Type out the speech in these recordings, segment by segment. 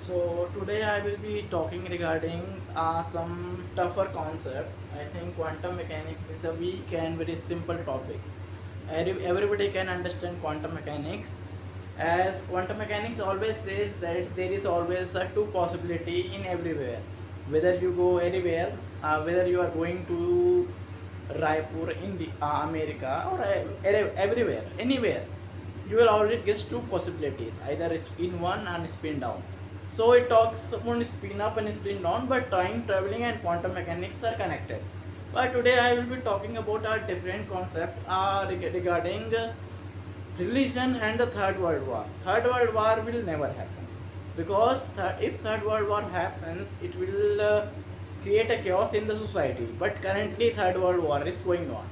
So today I will be talking regarding some tougher concept. I think quantum mechanics is a weak and very simple topics. Everybody can understand quantum mechanics, as quantum mechanics always says that there is always a two possibility in everywhere. Whether you go anywhere, whether you are going to Raipur in America or everywhere, anywhere, you will already get two possibilities, either spin one and spin down. So it talks on spin up and spin down, but time traveling and quantum mechanics are connected. But today I will be talking about a different concept regarding religion and the Third World War. Third World War will never happen because if Third World War happens, it will create a chaos in the society. But currently, Third World War is going on,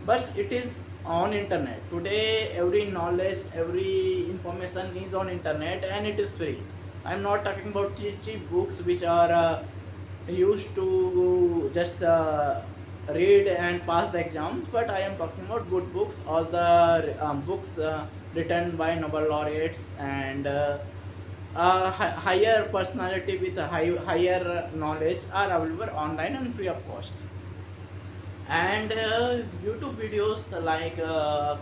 but it is on internet today. Every knowledge, every information is on internet, and it is free. I'm not talking about cheap books which are used to just read and pass the exams, but I am talking about good books, all the books written by Nobel laureates and higher personality with a higher knowledge are available online and free of cost. And YouTube videos like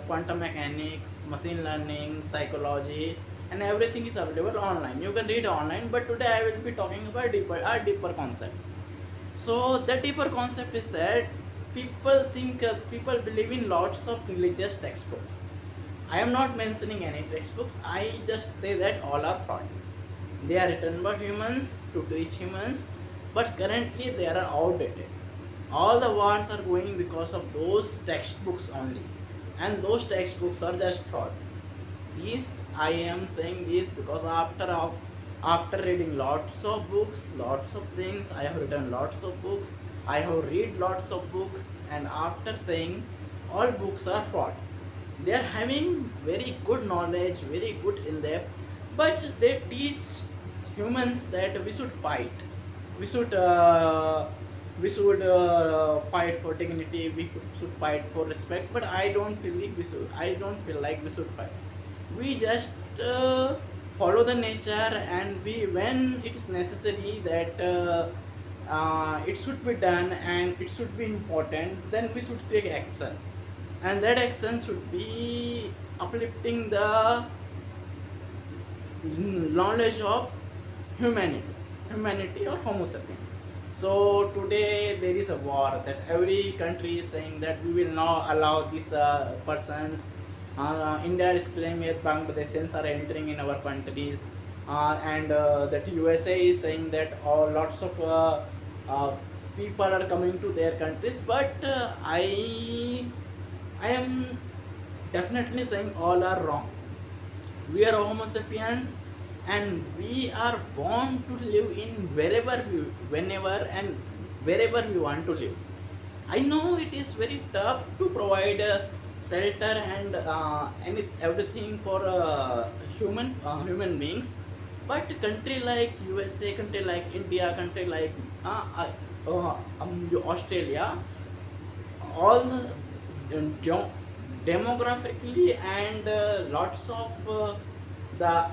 quantum mechanics, machine learning, psychology, and everything is available online. You can read online, but today I will be talking about a deeper concept. So the deeper concept is that people believe in lots of religious textbooks. I am not mentioning any textbooks. I just say that all are fraud. They are written by humans to teach humans, but currently they are outdated. All the wars are going because of those textbooks only, and those textbooks are just fraud. These I am saying this because after reading lots of books, lots of things, I have written lots of books, I have read lots of books, and after saying all books are fraud. They are having very good knowledge, very good in depth, but they teach humans that we should fight, we should fight for dignity, we should fight for respect. But I don't feel like we should fight. We just follow the nature, and we, when it is necessary that it should be done and it should be important, then we should take action, and that action should be uplifting the knowledge of humanity, humanity or Homo sapiens. So today there is a war that every country is saying that we will not allow these persons. India is claiming that Bangladeshis are entering in our countries, and that USA is saying that lots of uh, people are coming to their countries. But I am definitely saying all are wrong. We are Homo sapiens, and we are born to live in wherever we, whenever and wherever we want to live. I know it is very tough to provide shelter and everything for human beings, but country like USA, country like India, country like Australia, all demographically and lots of the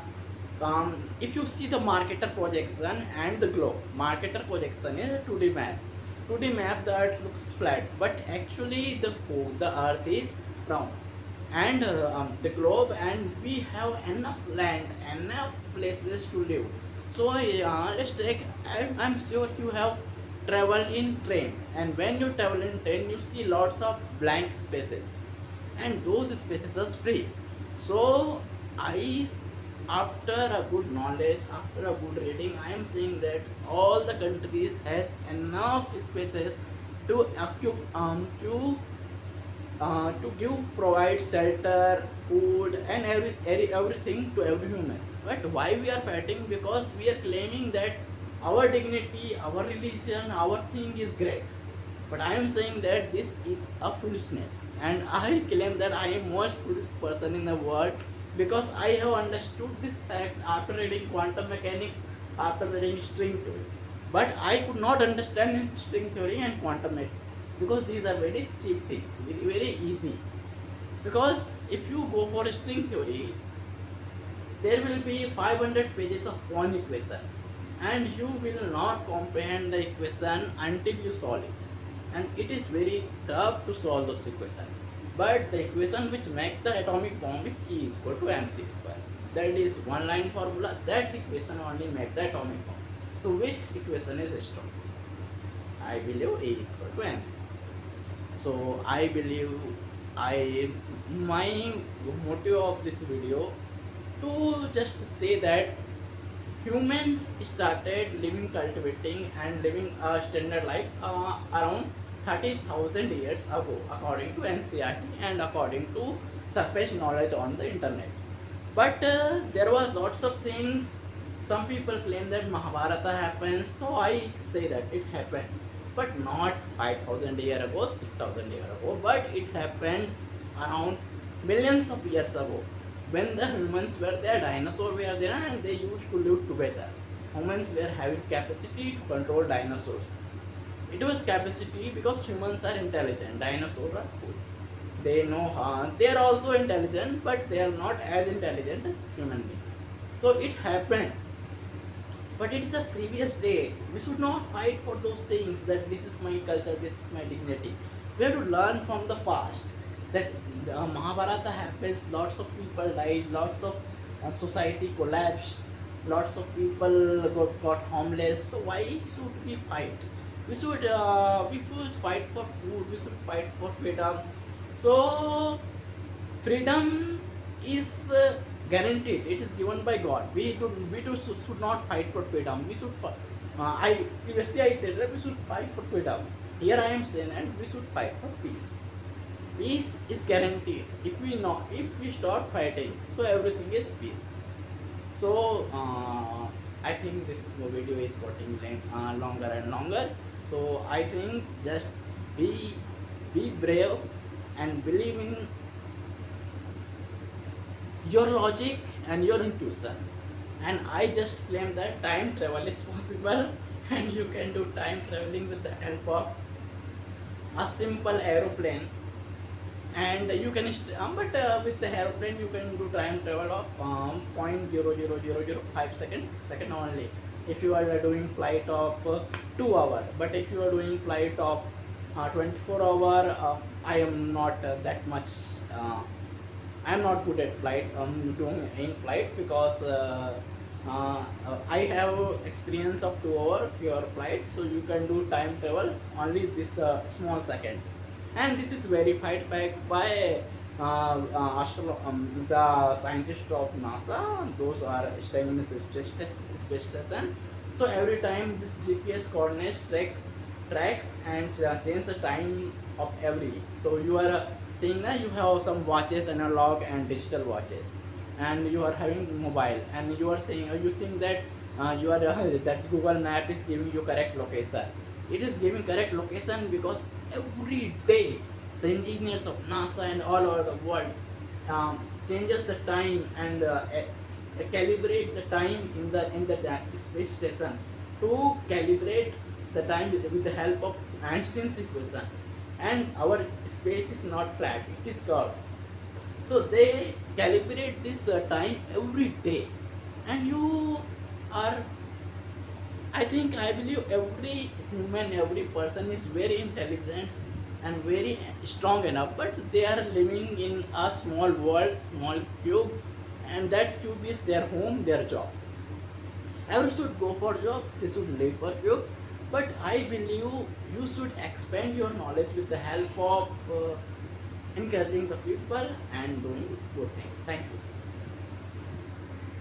if you see the marketer projection and the globe, marketer projection is a 2D map. 2D map that looks flat, but actually the earth is round, and the globe, and we have enough land, enough places to live. So let's take, I'm sure you have traveled in train, and when you travel in train you see lots of blank spaces, and those spaces are free. So I, after a good knowledge, after a good reading, I am saying that all the countries has enough spaces to to give, provide shelter, food, and everything to every human. But why we are fighting? Because we are claiming that our dignity, our religion, our thing is great. But I am saying that this is a foolishness, and I claim that I am most foolish person in the world, because I have understood this fact after reading quantum mechanics, after reading string theory. But I could not understand string theory and quantum mechanics because these are very cheap things, very easy. Because if you go for string theory, there will be 500 pages of one equation. and you will not comprehend the equation until you solve it. And it is very tough to solve those equations. But the equation which make the atomic bomb is E is equal to mc square. That is one line formula. That equation only make the atomic bomb. So which equation is strong? I believe E is equal to mc square. So I believe I my motive of this video to just say that humans started living, cultivating and living a standard life around 30,000 years ago according to NCERT and according to surface knowledge on the internet. But there was lots of things. Some people claim that Mahabharata happens, so I say that it happened, but not 5,000 years ago, 6,000 years ago, but it happened around millions of years ago, when the humans were there, dinosaurs were there, and they used to live together. Humans were having capacity to control dinosaurs. It was capacity because humans are intelligent, dinosaurs are fool. They know they are also intelligent, but they are not as intelligent as human beings. So it happened, but it is a previous day. We should not fight for those things that this is my culture, this is my dignity. We have to learn from the past that Mahabharata happens, lots of people died, lots of society collapsed, lots of people got homeless. So why should we fight? We should fight for food, we should fight for freedom. So freedom is guaranteed, it is given by God. We should not fight for freedom. We should I previously I said that we should fight for freedom. Here I am saying that we should fight for peace. Peace is guaranteed. If we start fighting, so everything is peace. So I think this video is getting longer and longer. So I think just be brave and believe in your logic and your intuition. And I just claim that time travel is possible, and you can do time traveling with the help of a simple aeroplane. And you can with the aeroplane you can do time travel of 0.00005 seconds only, if you are doing flight of 2 hour. But if you are doing flight of 24 hour, I am not that much I am not good at flight doing in flight, because I have experience of 2 hour 3 hour flight. So you can do time travel only this small seconds. And this is verified by the scientists of NASA. Those are staying in the space station. So every time this GPS coordinates tracks and change the time of every. So you are seeing that you have some watches, analog and digital watches, and you are having mobile, and you are saying, you think that you are that Google Map is giving you correct location. It is giving correct location because every day the engineers of NASA and all over the world changes the time and calibrate the time in the space station, to calibrate the time with the help of Einstein's equation. And our space is not flat, it is curved. So they calibrate this time every day. And you are, I believe every human, every person is very intelligent and very strong enough, but they are living in a small world, small cube, and that cube is their home, their job. Everyone should go for job, they should live for cube, but I believe you should expand your knowledge with the help of encouraging the people and doing good things. Thank you.